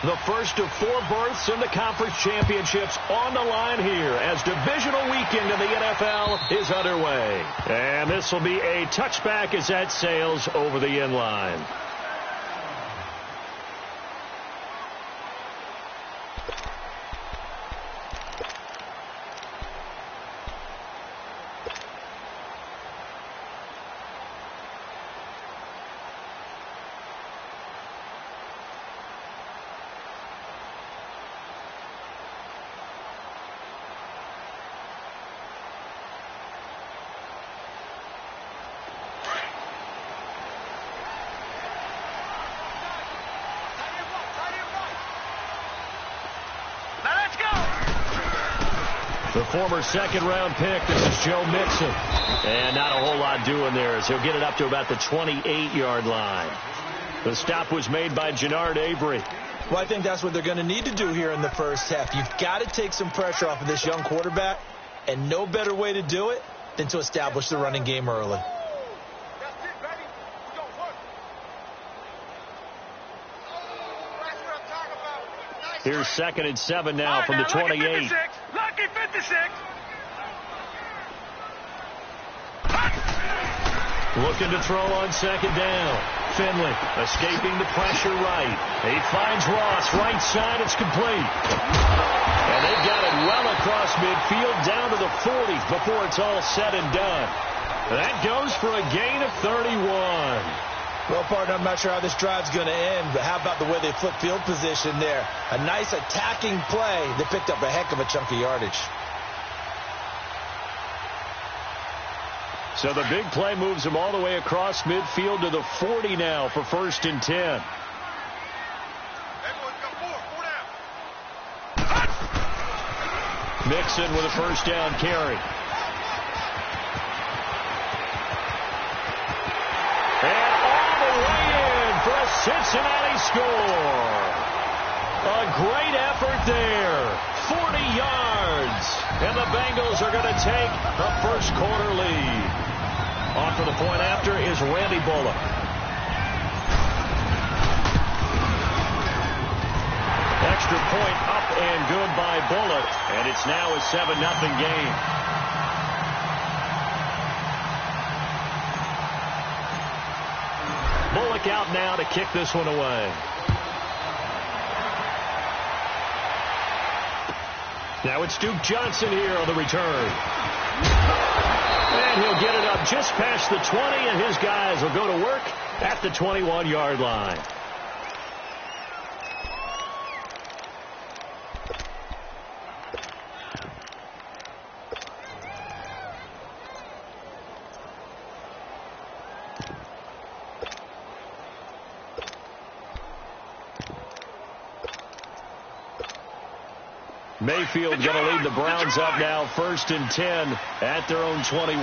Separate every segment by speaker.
Speaker 1: The first of 4 berths in the conference championships on the line here as divisional weekend in the NFL is underway. And this will be a touchback as that sails over the end line. The former second-round pick, this is Joe Mixon. And not a whole lot doing there as he'll get it up to about the 28-yard line. The stop was made by Jannard Avery.
Speaker 2: Well, I think that's what they're going to need to do here in the first half. You've got to take some pressure off of this young quarterback, and no better way to do it than to establish the running game early.
Speaker 1: Here's 2nd and 7 now from the 28.
Speaker 3: Lucky 56.
Speaker 1: Looking to throw on 2nd down. Finley escaping the pressure right. He finds Ross right side. It's complete. And they've got it well across midfield down to the 40 before it's all said and done. That goes for a gain of 31.
Speaker 2: Well, partner, I'm not sure how this drive's going to end, but how about the way they flip field position there? A nice attacking play that picked up a heck of a chunk of yardage.
Speaker 1: So the big play moves them all the way across midfield to the 40 now for 1st and 10. Mixon with a 1st down carry. For a Cincinnati score. A great effort there. 40 yards. And the Bengals are going to take a first-quarter lead. On for the point after is Randy Bullock. Extra point up and good by Bullock. And it's now a 7-0 game. Bullock out now to kick this one away. Now it's Duke Johnson here on the return. And he'll get it up just past the 20, and his guys will go to work at the 21-yard line. Mayfield going to lead the Browns up now, 1st and 10 at their own 21.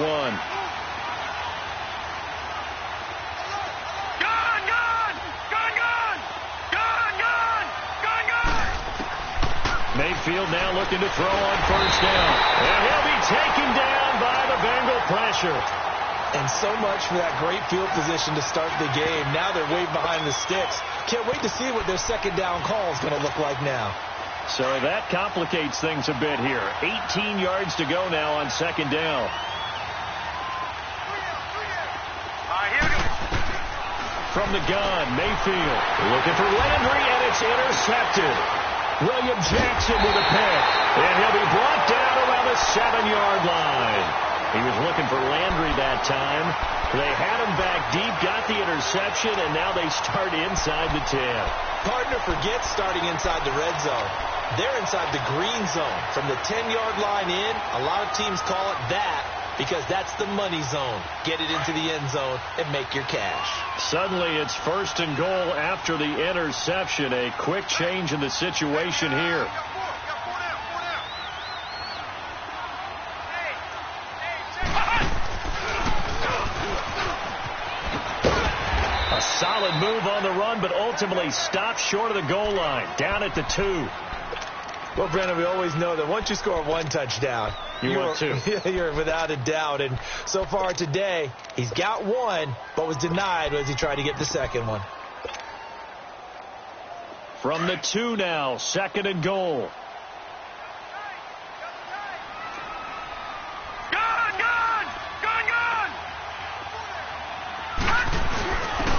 Speaker 1: Mayfield now looking to throw on 1st down. And he'll be taken down by the Bengal pressure.
Speaker 2: And so much for that great field position to start the game. Now they're way behind the sticks. Can't wait to see what their 2nd down call is going to look like now.
Speaker 1: So that complicates things a bit here. 18 yards to go now on 2nd down. From the gun, Mayfield looking for Landry, and it's intercepted. William Jackson with a pick, and he'll be brought down around the 7-yard line. He was looking for Landry that time. They had him back deep, got the interception, and now they start inside the 10.
Speaker 2: Partner, forget starting inside the red zone. They're inside the green zone. From the 10-yard line in, a lot of teams call it that because that's the money zone. Get it into the end zone and make your cash.
Speaker 1: Suddenly it's 1st and goal after the interception. A quick change in the situation here. A solid move on the run, but ultimately stopped short of the goal line, down at the 2.
Speaker 2: Well, Brandon, we always know that once you score 1 touchdown,
Speaker 1: you're 2.
Speaker 2: You're without a doubt. And so far today, he's got 1, but was denied as he tried to get the 2nd one.
Speaker 1: From the 2 now, 2nd and goal.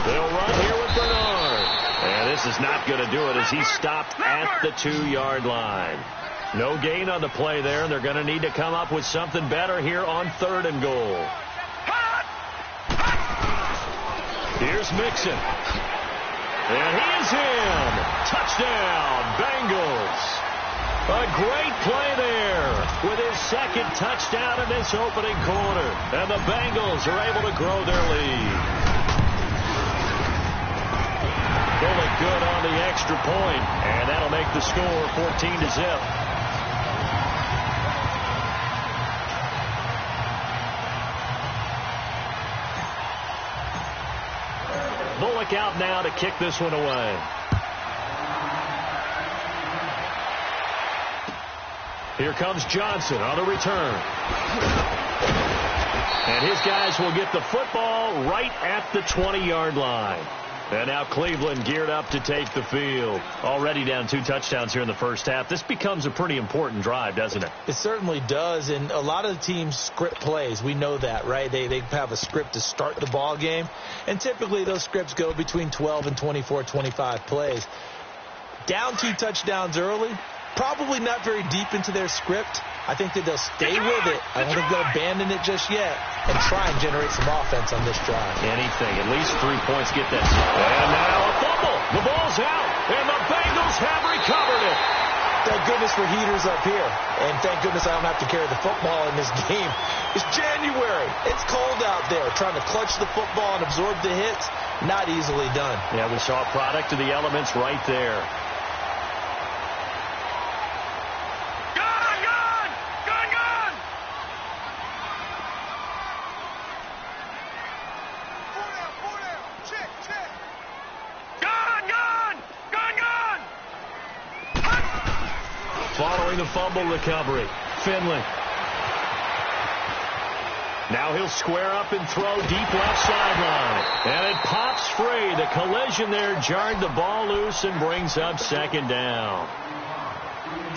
Speaker 1: They'll run here with Bernard. And this is not going to do it as he's stopped at the 2-yard line. No gain on the play there, and they're going to need to come up with something better here on 3rd and goal. Here's Mixon. And he is in. Touchdown, Bengals. A great play there with his 2nd touchdown in this opening quarter. And the Bengals are able to grow their lead. Bullock good on the extra point, and that'll make the score 14-0. Bullock out now to kick this one away. Here comes Johnson on the return. And his guys will get the football right at the 20-yard line. And now Cleveland geared up to take the field. Already down 2 touchdowns here in the first half. This becomes a pretty important drive, doesn't it?
Speaker 2: It certainly does, and a lot of the teams script plays. We know that, right? They have a script to start the ball game, and typically those scripts go between 12 and 24, 25 plays. Down 2 touchdowns early, probably not very deep into their script. I think that they'll stay with it. I don't think they'll abandon it just yet and try and generate some offense on this drive.
Speaker 1: Anything. At least 3 points get that. And now a fumble. The ball's out, and the Bengals have recovered it.
Speaker 2: Thank goodness for heaters up here. And thank goodness I don't have to carry the football in this game. It's January. It's cold out there. Trying to clutch the football and absorb the hits, not easily done.
Speaker 1: Yeah, we saw a product of the elements right there. Following the fumble recovery, Finley. Now he'll square up and throw deep left sideline. And it pops free. The collision there jarred the ball loose and brings up 2nd down.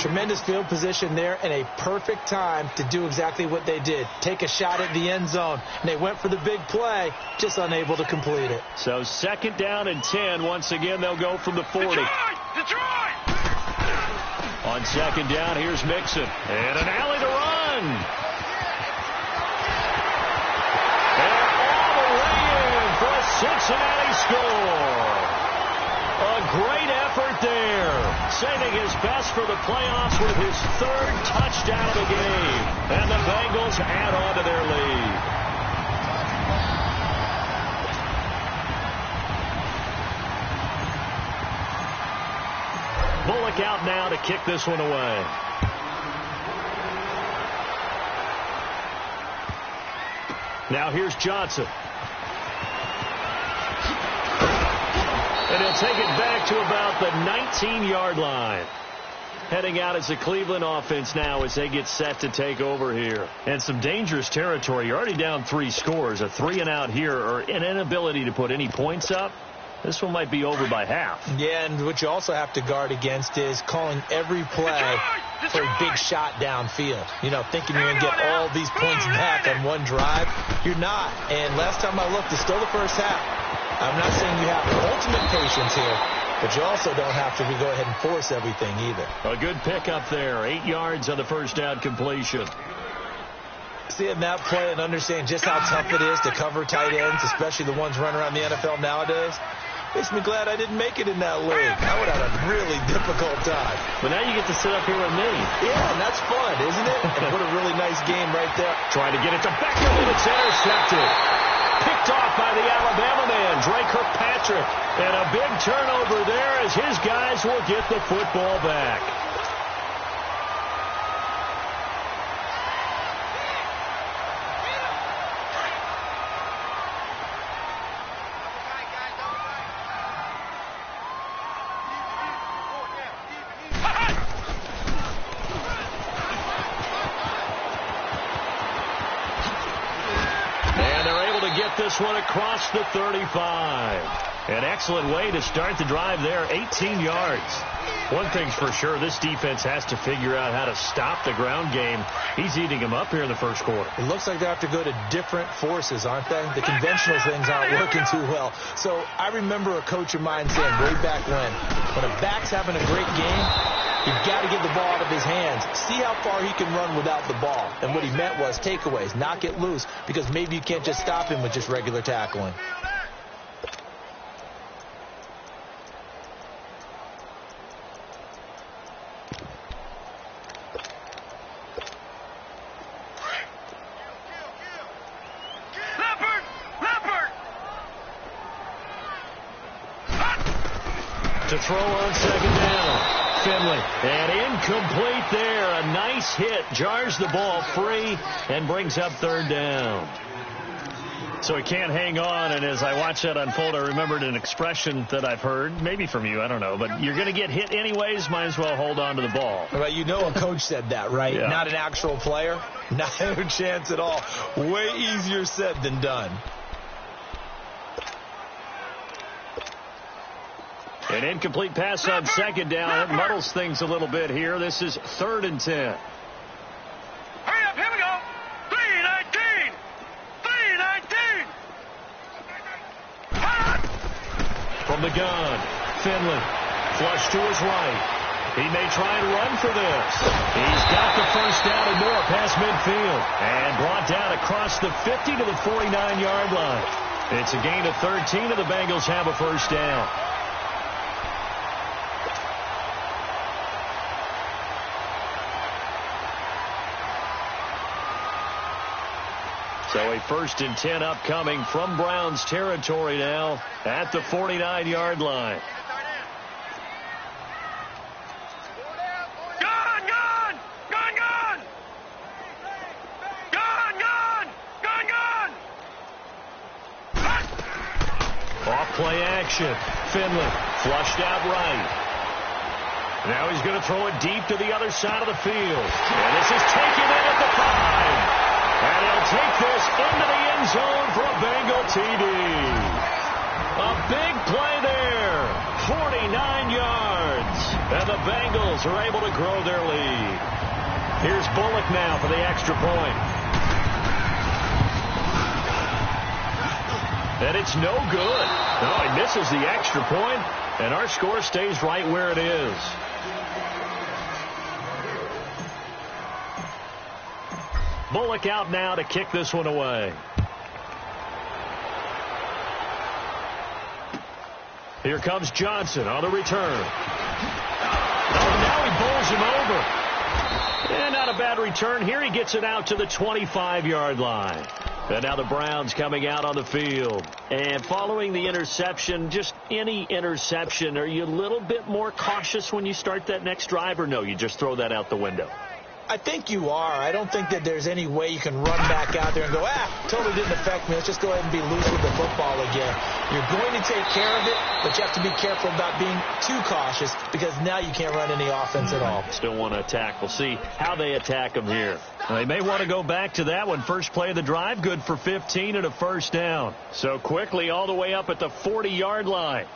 Speaker 2: Tremendous field position there and a perfect time to do exactly what they did. Take a shot at the end zone. And they went for the big play, just unable to complete it.
Speaker 1: So 2nd down and 10. Once again, they'll go from the 40.
Speaker 3: Detroit!
Speaker 1: On 2nd down, here's Mixon. And an alley to run. And all the way in for a Cincinnati score. A great effort there. Saving his best for the playoffs with his 3rd touchdown of the game. And the Bengals add on to their lead. Bullock out now to kick this one away. Now here's Johnson. And he'll take it back to about the 19-yard line. Heading out as the Cleveland offense now as they get set to take over here. And some dangerous territory. You're already down 3 scores. A 3-and-out here or an inability to put any points up. This one might be over by half.
Speaker 2: Yeah, and what you also have to guard against is calling every play for a big shot downfield. You know, thinking you're going to get all these points back on one drive. You're not. And last time I looked, it's still the first half. I'm not saying you have ultimate patience here, but you also don't have to go ahead and force everything either.
Speaker 1: A good pickup there. 8 yards on the first down completion.
Speaker 2: Seeing that play and understand just how tough it is to cover tight ends, especially the ones running around the NFL nowadays, makes me glad I didn't make it in that league. I would have a really difficult time.
Speaker 1: But now you get to sit up here with me.
Speaker 2: Yeah, and that's fun, isn't it? And what a really nice game right there.
Speaker 1: Trying to get it to Beckham, and it's intercepted. Picked off by the Alabama man, Drake Kirkpatrick. And a big turnover there as his guys will get the football back. This one across the 35. An excellent way to start the drive there, 18 yards. One thing's for sure, this defense has to figure out how to stop the ground game. He's eating them up here in the first quarter.
Speaker 2: It looks like they have to go to different forces, aren't they? The conventional things aren't working too well. So I remember a coach of mine saying way back when a back's having a great game, you've got to get the ball out of his hands. See how far he can run without the ball. And what he meant was takeaways, knock it loose, because maybe you can't just stop him with just regular tackling.
Speaker 1: To throw on second down. Finley. And incomplete there. A nice hit. Jars the ball free and brings up third down. So he can't hang on, and as I watch that unfold, I remembered an expression that I've heard, maybe from you, I don't know, but you're going to get hit anyways, might as well hold on to the ball.
Speaker 2: Right, you know a coach said that, right?
Speaker 1: Yeah. Not
Speaker 2: an actual player. Not a chance at all. Way easier said than done.
Speaker 1: An incomplete pass on second down. It muddles things a little bit here. This is 3rd and 10.
Speaker 3: Hurry up, here we go. 3-19. 3-19.
Speaker 1: From the gun, Finley. Flush to his right. He may try and run for this. He's got the first down and more past midfield. And brought down across the 50 to the 49-yard line. It's a gain of 13, and the Bengals have a first down. So a 1st and 10 upcoming from Browns territory now at the 49-yard line.
Speaker 3: Gun, gun! Gun, gun! Gun, gun! Gun, gun!
Speaker 1: Off play action. Finley flushed out right. Now he's going to throw it deep to the other side of the field. And this is taken in at the 5. And he'll take this into the end zone for a Bengal TD. A big play there. 49 yards. And the Bengals are able to grow their lead. Here's Bullock now for the extra point. And it's no good. No, he misses the extra point, and our score stays right where it is. Bullock out now to kick this one away. Here comes Johnson on the return. Oh, now he bowls him over. And not a bad return here. He gets it out to the 25-yard line. And now the Browns coming out on the field. And following the interception, just any interception, are you a little bit more cautious when you start that next drive, or no, you just throw that out the window?
Speaker 2: I think you are. I don't think that there's any way you can run back out there and go, totally didn't affect me. Let's just go ahead and be loose with the football again. You're going to take care of it, but you have to be careful about being too cautious because now you can't run any offense at all.
Speaker 1: Still want to attack. We'll see how they attack them here. They may want to go back to that one. First play of the drive, good for 15 and a first down. So quickly all the way up at the 40-yard line.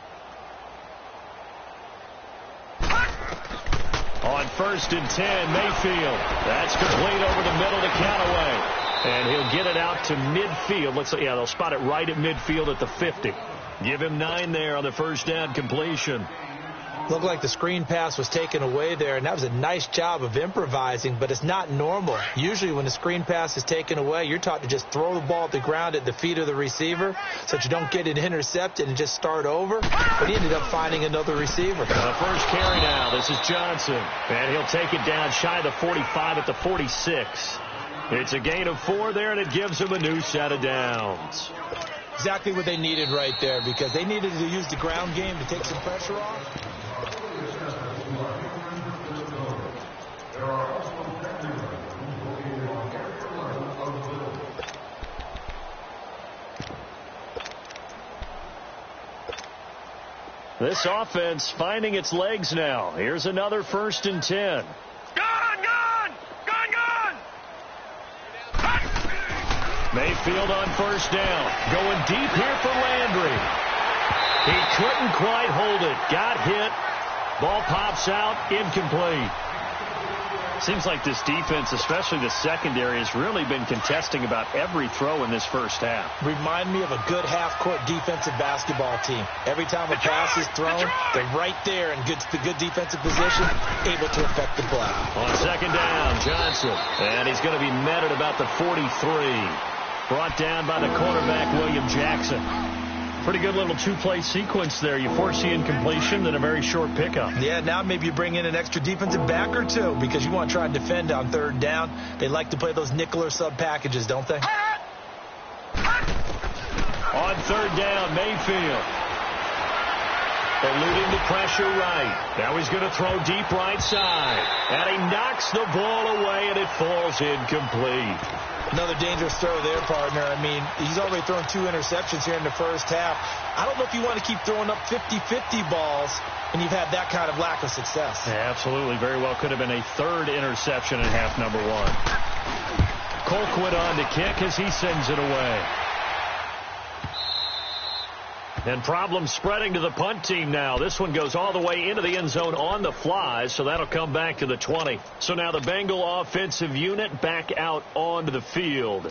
Speaker 1: On 1st and 10, Mayfield. That's complete over the middle to Callaway. And he'll get it out to midfield. They'll spot it right at midfield at the 50. Give him 9 there on the first down completion.
Speaker 2: Looked like the screen pass was taken away there, and that was a nice job of improvising, but it's not normal. Usually when the screen pass is taken away, you're taught to just throw the ball at the ground at the feet of the receiver so that you don't get it intercepted and just start over. But he ended up finding another receiver.
Speaker 1: The first carry now. This is Johnson. And he'll take it down shy of the 45 at the 46. It's a gain of 4 there, and it gives him a new set of downs.
Speaker 2: Exactly what they needed right there, because they needed to use the ground game to take some pressure off.
Speaker 1: This offense finding its legs now. Here's another 1st and 10.
Speaker 3: Gun, gun! Gun, gun!
Speaker 1: Mayfield on first down. Going deep here for Landry. He couldn't quite hold it. Got hit. Ball pops out. Incomplete. Seems like this defense, especially the secondary, has really been contesting about every throw in this first half.
Speaker 2: Remind me of a good half-court defensive basketball team. Every time a pass is thrown, they're right there in good defensive position, able to affect the play.
Speaker 1: On second down, Johnson. And he's going to be met at about the 43. Brought down by the cornerback, William Jackson. Pretty good little two-play sequence there. You force the incompletion, then a very short pickup.
Speaker 2: Yeah, now maybe you bring in an extra defensive back or two because you want to try and defend on third down. They like to play those nickel or sub packages, don't they?
Speaker 1: On third down, Mayfield. Eluding the pressure right. Now he's going to throw deep right side. And he knocks the ball away, and it falls incomplete.
Speaker 2: Another dangerous throw there, partner. I mean, he's already thrown 2 interceptions here in the first half. I don't know if you want to keep throwing up 50-50 balls when you've had that kind of lack of success.
Speaker 1: Yeah, absolutely. Very well could have been a third interception in half number 1. Colquitt on to kick as he sends it away. And problems spreading to the punt team now. This one goes all the way into the end zone on the fly, so that'll come back to the 20. So now the Bengal offensive unit back out onto the field.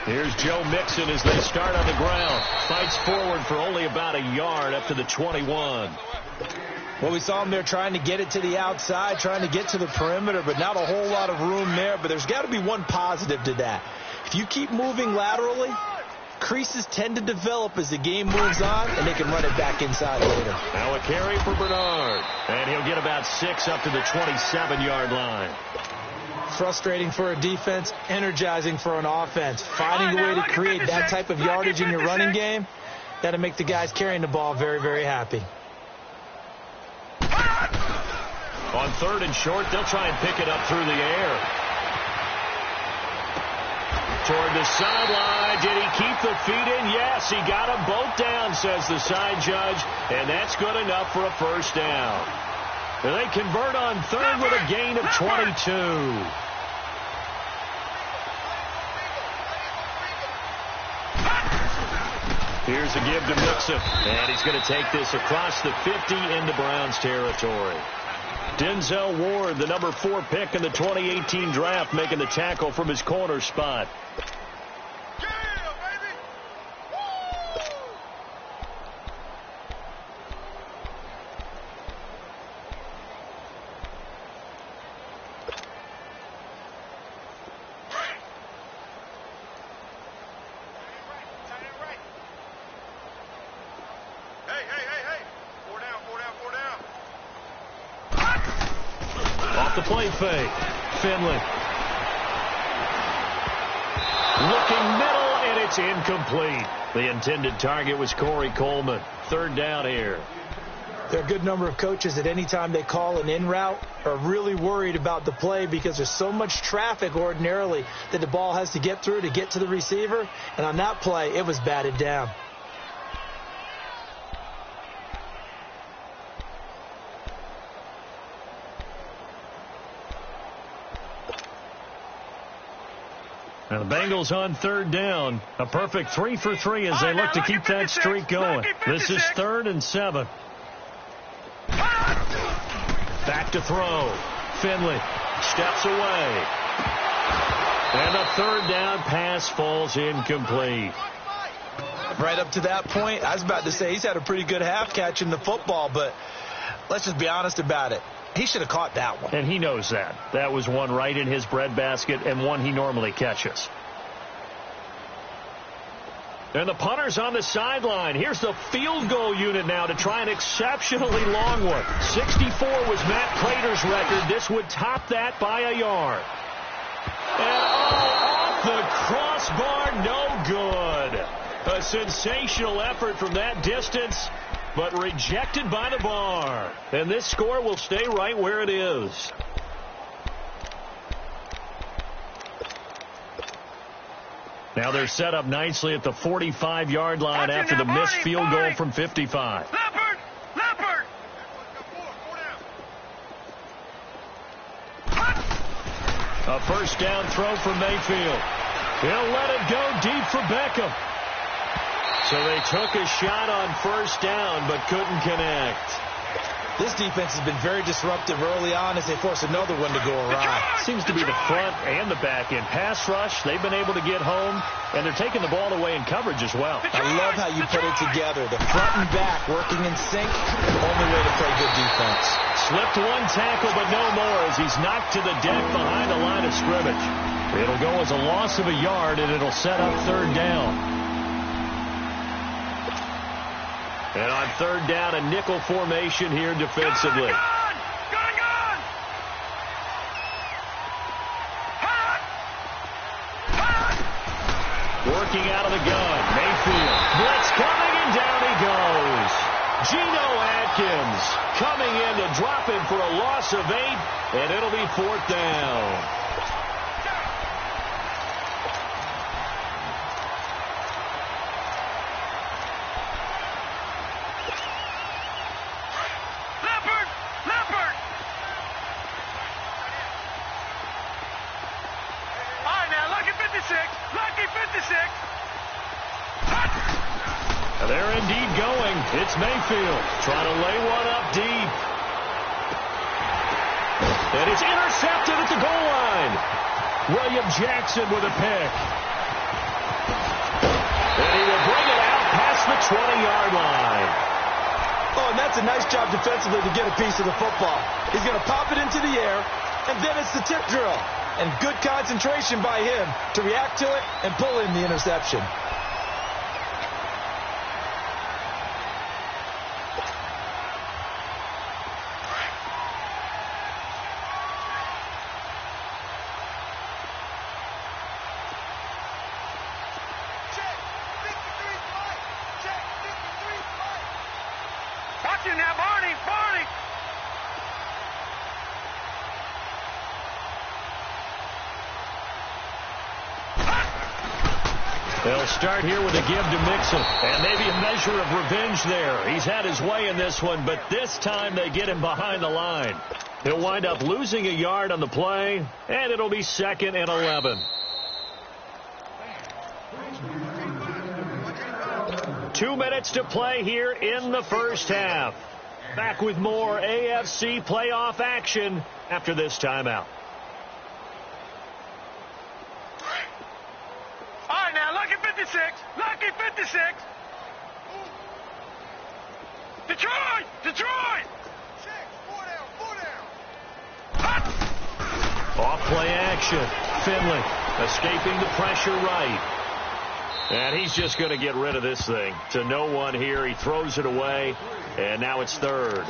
Speaker 1: Here's Joe Mixon as they start on the ground. Fights forward for only about a yard up to the 21.
Speaker 2: Well, we saw him there trying to get it to the outside, trying to get to the perimeter, but not a whole lot of room there. But there's got to be one positive to that. If you keep moving laterally, creases tend to develop as the game moves on, and they can run it back inside later.
Speaker 1: Now a carry for Bernard, and he'll get about 6 up to the 27-yard line.
Speaker 2: Frustrating for a defense, energizing for an offense. Finding a way to create that type of yardage in your running game, that'll make the guys carrying the ball very, very happy.
Speaker 1: On third and short, they'll try and pick it up through the air. Toward the sideline. Did he keep the feet in? Yes, he got them both down, says the side judge, and that's good enough for a first down. They convert on third with a gain of 22. Here's a give to Mixon, and he's going to take this across the 50 into Browns territory. Denzel Ward, the number 4 pick in the 2018 draft, making the tackle from his corner spot. The play fake. Finley. Looking middle, and it's incomplete. The intended target was Corey Coleman. Third down here.
Speaker 2: There are a good number of coaches at any time they call an in route are really worried about the play because there's so much traffic ordinarily that the ball has to get through to get to the receiver. And on that play, it was batted down.
Speaker 1: Now the Bengals on third down. A perfect 3 for 3 as they look to keep that streak going. This is 3rd and 7. Back to throw. Finley steps away. And the third down pass falls incomplete.
Speaker 2: Right up to that point, I was about to say he's had a pretty good half catching the football, but let's just be honest about it. He should have caught that one.
Speaker 1: And he knows that. That was one right in his breadbasket and one he normally catches. And the punter's on the sideline. Here's the field goal unit now to try an exceptionally long one. 64 was Matt Prater's record. This would top that by a yard. And off the crossbar, no good. A sensational effort from that distance. but rejected by the bar. And this score will stay right where it is. Now they're set up nicely at the 45-yard line after the missed field goal from 55.
Speaker 3: Leopard! Leopard!
Speaker 1: A first down throw from Mayfield. He'll let it go deep for Beckham. So they took a shot on first down but couldn't connect.
Speaker 2: This defense has been very disruptive early on as they force another one to go awry.
Speaker 1: Seems to be the front and the back end. Pass rush, they've been able to get home, and they're taking the ball away in coverage as well.
Speaker 2: I love how you put it together. The front and back working in sync, only way to play good defense.
Speaker 1: Slipped one tackle, but no more as he's knocked to the deck behind the line of scrimmage. It'll go as a loss of a yard, and it'll set up third down. And on third down, a nickel formation here defensively.
Speaker 3: Gun!
Speaker 1: Working out of the gun. Mayfield. Blitz coming, and down he goes. Geno Atkins coming in to drop him for a loss of 8, and it'll be fourth down. They're indeed going. It's Mayfield trying to lay one up deep. And it's intercepted at the goal line. William Jackson with a pick. And he will bring it out past the 20-yard line.
Speaker 2: Oh, and that's a nice job defensively to get a piece of the football. He's going to pop it into the air, and then it's the tip drill. And good concentration by him to react to it and pull in the interception.
Speaker 1: They'll start here with a give to Mixon. And maybe a measure of revenge there. He's had his way in this one, but this time they get him behind the line. He'll wind up losing a yard on the play, and it'll be 2nd and 11. 2 minutes to play here in the first half. Back with more AFC playoff action after this timeout.
Speaker 3: Lucky 56. Detroit. 4 down.
Speaker 1: Off play action. Finley escaping the pressure right. And he's just going to get rid of this thing. To no one here. He throws it away. And now it's third.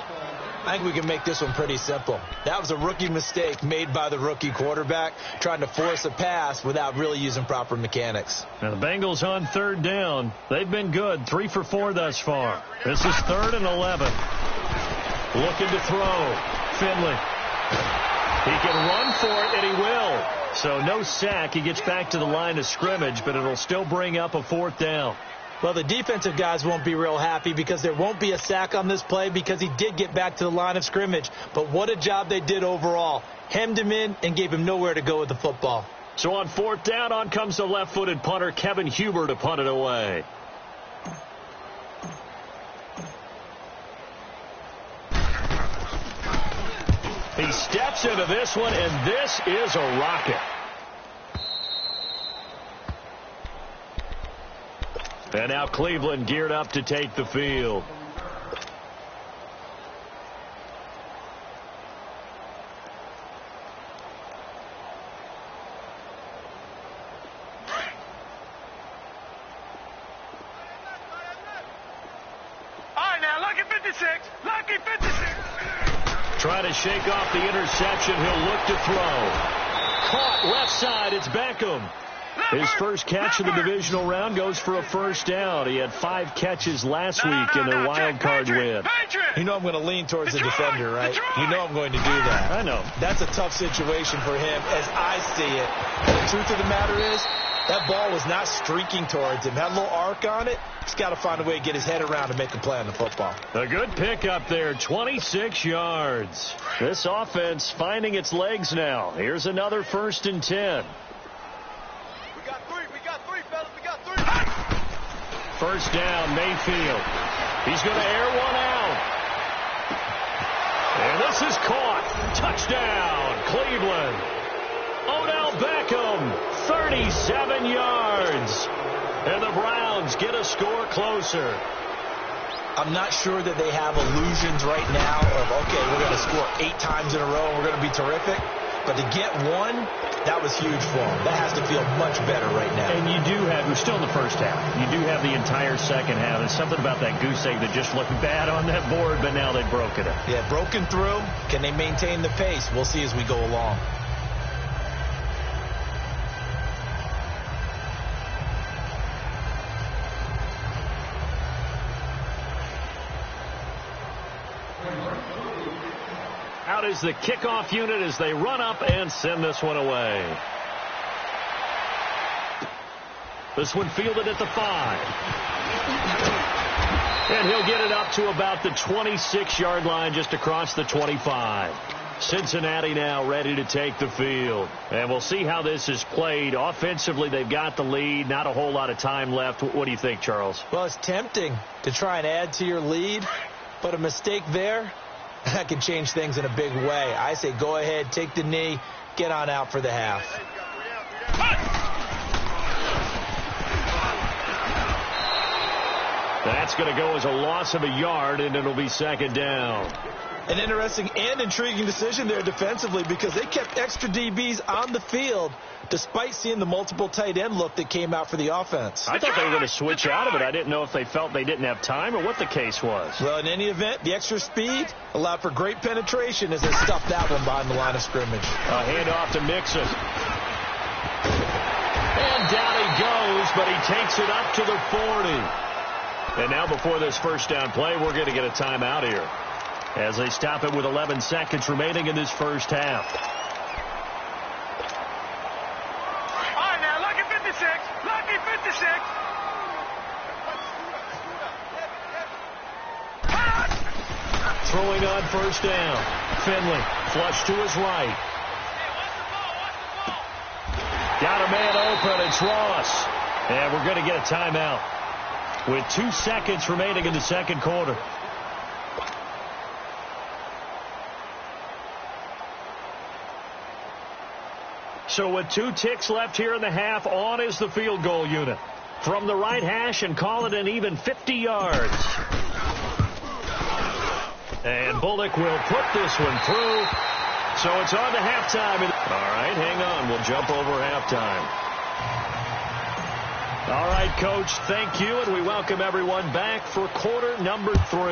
Speaker 2: I think we can make this one pretty simple. That was a rookie mistake made by the rookie quarterback, trying to force a pass without really using proper mechanics.
Speaker 1: Now the Bengals on third down. They've been good. 3 for 4 thus far. This is 3rd and 11. Looking to throw. Finley. He can run for it, and he will. So no sack. He gets back to the line of scrimmage, but it'll still bring up a 4th down.
Speaker 2: Well, the defensive guys won't be real happy because there won't be a sack on this play because he did get back to the line of scrimmage. But what a job they did overall. Hemmed him in and gave him nowhere to go with the football.
Speaker 1: So on 4th down, on comes the left-footed punter, Kevin Huber, to punt it away. He steps into this one, and this is a rocket. And now Cleveland geared up to take the field.
Speaker 3: All right, now, lucky 56. Lucky 56.
Speaker 1: Trying to shake off the interception. He'll look to throw. Caught left side. It's Beckham. His first catch of the divisional round goes for a first down. He had 5 catches last week in their wild card win.
Speaker 2: You know I'm going to lean towards the defender, right? You know I'm going to do that.
Speaker 1: I know.
Speaker 2: That's a tough situation for him as I see it. And the truth of the matter is, that ball was not streaking towards him. Had a little arc on it. He's got to find a way to get his head around and make a play on the football.
Speaker 1: A good pick up there, 26 yards. This offense finding its legs now. Here's another 1st and 10.
Speaker 3: We got three, fellas. We got 3.
Speaker 1: First down, Mayfield. He's going to air one out. And this is caught. Touchdown, Cleveland. Odell Beckham, 37 yards. And the Browns get a score closer.
Speaker 2: I'm not sure that they have illusions right now of, okay, we're going to score 8 times in a row and we're going to be terrific. But to get one, that was huge for them. That has to feel much better right now.
Speaker 1: And you do have, we're still in the first half. You do have the entire second half. There's something about that goose egg that just looked bad on that board, but now they've broken it.
Speaker 2: Yeah, broken through. Can they maintain the pace? We'll see as we go along.
Speaker 1: Out is the kickoff unit as they run up and send this one away. This one fielded at the 5. And he'll get it up to about the 26-yard line, just across the 25. Cincinnati now ready to take the field. And we'll see how this is played. Offensively, they've got the lead. Not a whole lot of time left. What do you think, Charles?
Speaker 2: Well, it's tempting to try and add to your lead, but a mistake there, that can change things in a big way. I say go ahead, take the knee, get on out for the half.
Speaker 1: That's going to go as a loss of a yard, and it'll be second down.
Speaker 2: An interesting and intriguing decision there defensively because they kept extra DBs on the field despite seeing the multiple tight end look that came out for the offense.
Speaker 1: I thought they were going to switch out of it. I didn't know if they felt they didn't have time or what the case was.
Speaker 2: Well, in any event, the extra speed allowed for great penetration as they stuffed that one behind the line of scrimmage.
Speaker 1: A handoff to Mixon. And down he goes, but he takes it up to the 40. And now before this first down play, we're going to get a timeout here as they stop it with 11 seconds remaining in this first half.
Speaker 3: All right, now, lucky 56. Lucky 56.
Speaker 1: Throwing on first down. Finley, flush to his right. Got a man open. It's Ross. And we're going to get a timeout with 2 seconds remaining in the second quarter. So with 2 ticks left here in the half, on is the field goal unit. From the right hash and call it an even 50 yards. And Bullock will put this one through. So it's on to halftime. All right, hang on. We'll jump over halftime. All right, Coach, thank you, and we welcome everyone back for quarter number 3.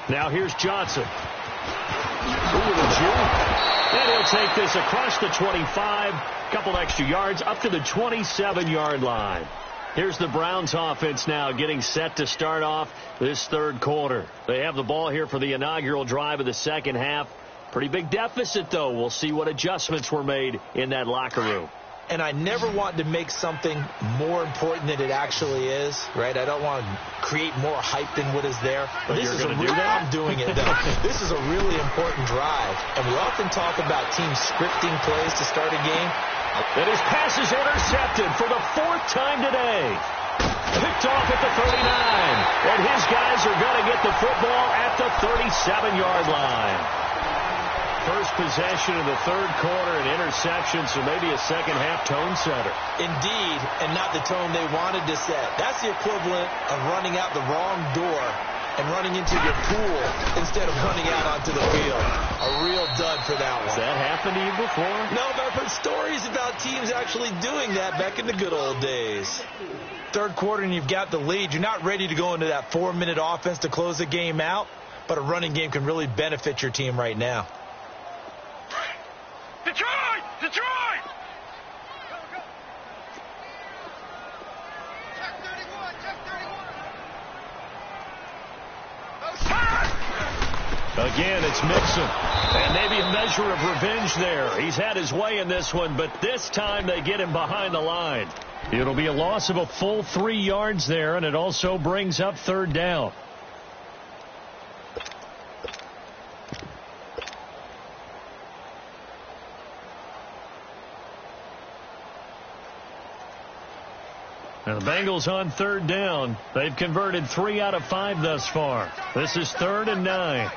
Speaker 1: Now here's Johnson. Ooh, the juke. And he'll take this across the 25, couple extra yards, up to the 27-yard line. Here's the Browns offense now getting set to start off this third quarter. They have the ball here for the inaugural drive of the second half. Pretty big deficit, though. We'll see what adjustments were made in that locker room.
Speaker 2: And I never want to make something more important than it actually is, right? I don't want to create more hype than what is there.
Speaker 1: But
Speaker 2: this
Speaker 1: you're
Speaker 2: is
Speaker 1: going to do that?
Speaker 2: I'm doing it, though. This is a really important drive. And we often talk about teams scripting plays to start a game.
Speaker 1: And his pass is intercepted for the 4th time today. Picked off at the 39. And his guys are going to get the football at the 37-yard line. First possession of the third quarter, an interception, so maybe a second-half tone setter.
Speaker 2: Indeed, and not the tone they wanted to set. That's the equivalent of running out the wrong door and running into your pool instead of running out onto the field. A real dud for that one.
Speaker 1: Has that happened to you before?
Speaker 2: No, but I've heard stories about teams actually doing that back in the good old days. Third quarter and you've got the lead. You're not ready to go into that 4-minute offense to close the game out, but a running game can really benefit your team right now.
Speaker 3: Detroit! Detroit! Go, go. Check 31, check 31.
Speaker 1: Again, it's Mixon. And maybe a measure of revenge there. He's had his way in this one, but this time they get him behind the line. It'll be a loss of a full 3 yards there, and it also brings up third down. And the Bengals on third down. They've converted 3 out of 5 thus far. This is 3rd and 9.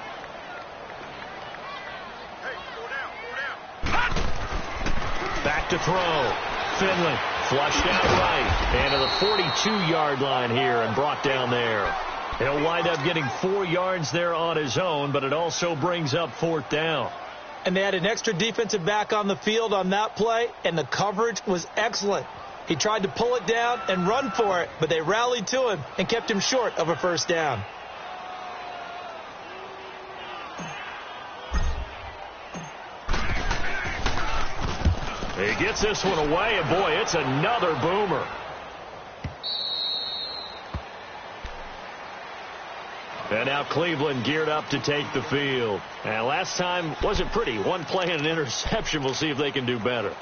Speaker 1: Back to throw. Finley flushed out right. And to the 42-yard line here and brought down there. He'll wind up getting 4 yards there on his own, but it also brings up 4th down.
Speaker 2: And they had an extra defensive back on the field on that play, and the coverage was excellent. He tried to pull it down and run for it, but they rallied to him and kept him short of a first down.
Speaker 1: He gets this one away, and boy, it's another boomer. And now Cleveland geared up to take the field. And last time wasn't pretty. One play and an interception. We'll see if they can do better.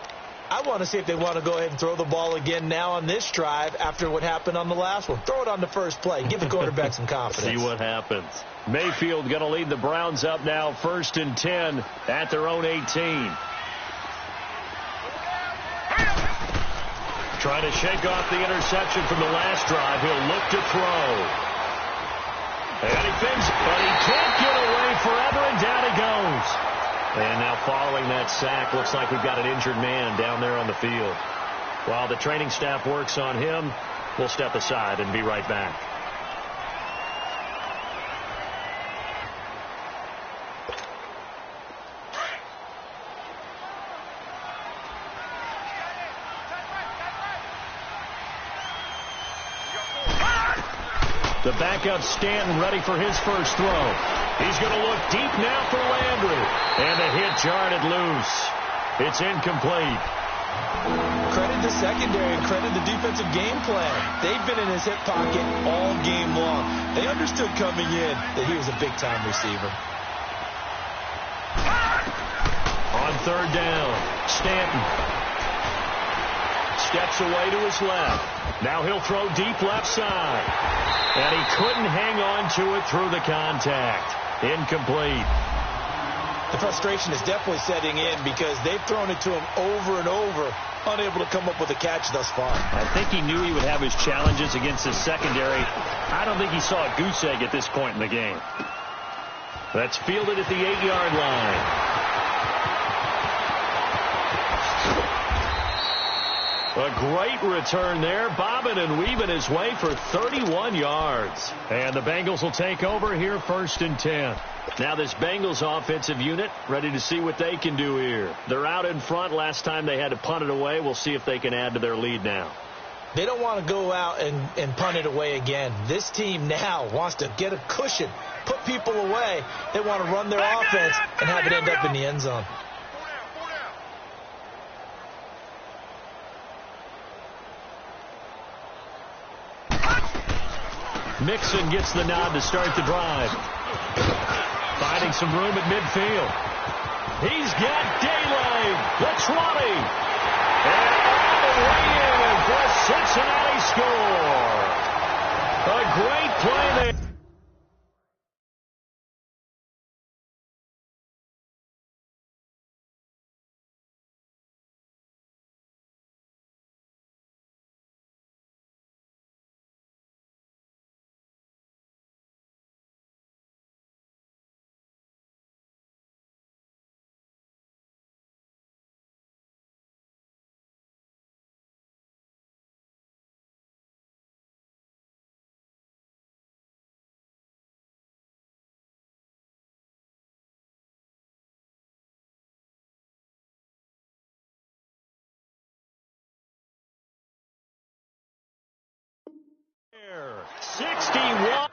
Speaker 2: I want to see if they want to go ahead and throw the ball again now on this drive after what happened on the last one. Throw it on the first play. Give the quarterback some confidence.
Speaker 1: See what happens. Mayfield going to lead the Browns up now 1st and 10 at their own 18. Trying to shake off the interception from the last drive. He'll look to throw. And he thinks, but he can't get away forever, and down he goes. And now following that sack, looks like we've got an injured man down there on the field. While the training staff works on him, we'll step aside and be right back. The backup Stanton ready for his first throw. He's going to look deep now for Landry. And the hit jarred it loose. It's incomplete.
Speaker 2: Credit the secondary and credit the defensive game plan. They've been in his hip pocket all game long. They understood coming in that he was a big-time receiver.
Speaker 1: On third down, Stanton steps away to his left. Now he'll throw deep left side. And he couldn't hang on to it through the contact. Incomplete.
Speaker 2: The frustration is definitely setting in because they've thrown it to him over and over, unable to come up with a catch thus far.
Speaker 1: I think he knew he would have his challenges against his secondary. I don't think he saw a goose egg at this point in the game. That's fielded at the 8-yard line. A great return there, bobbing and weaving his way for 31 yards. And the Bengals will take over here 1st and 10. Now this Bengals offensive unit ready to see what they can do here. They're out in front. Last time they had to punt it away. We'll see if they can add to their lead now.
Speaker 2: They don't want to go out and punt it away again. This team now wants to get a cushion, put people away. They want to run their offense and have it end up in the end zone.
Speaker 1: Mixon gets the nod to start the drive. Finding some room at midfield. He's got daylight. The 20. And all the way in for a Cincinnati score. A great play there. Here, 61.